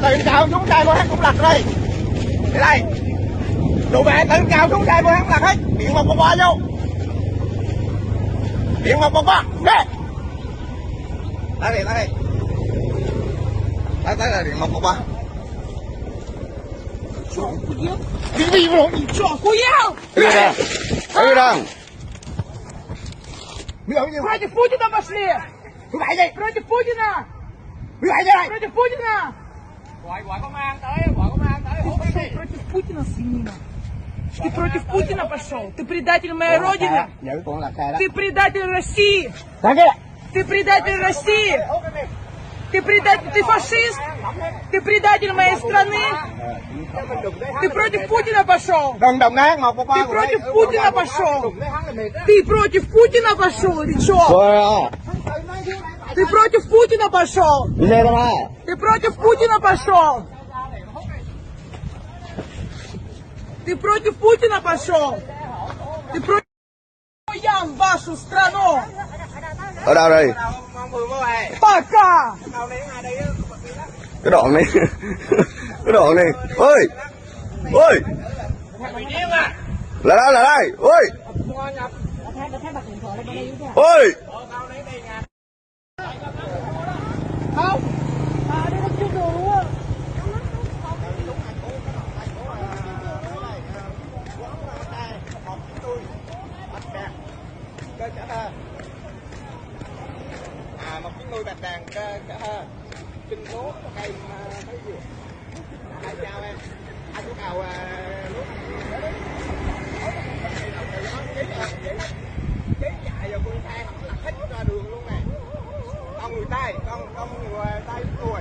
tự cào xuống đây mua hắn cũng lật đi. Đây. Đồ mẹ tự cào xuống đây mua hắn lật hết. Điện một qua vô. Điện một qua. Nè. Tới đi. Tới là điện một qua. Ты выиграл, ничего, охуел! Против Путина пошли! Против Путина! Против Путина! Gọi công an tới. Против Путина, свинина. Ты против Путина пошел. Ты предатель моей родины. Ты предатель России. Ты предатель России. Ты предатель, ты фашист. Ты предатель моей страны. Ты против Путина пошел. Ты против Путина пошел. Ты против Путина пошел или что? Ты против Путина пошел. Ты против Путина пошел. Ты против Путина пошел. Ты против ям вашу страну. Ở đâu đây? Пока. Cái đoạn này. Cái đoạn này. Ôi. Là đây. Ôi. Một cái nuôi bạch đàn kinh số cây thấy gì? Hai chào em. Hai chú cào nước. Chế chạy rồi con xe lật hết ra đường luôn nè. Con người Tây, con người Tây của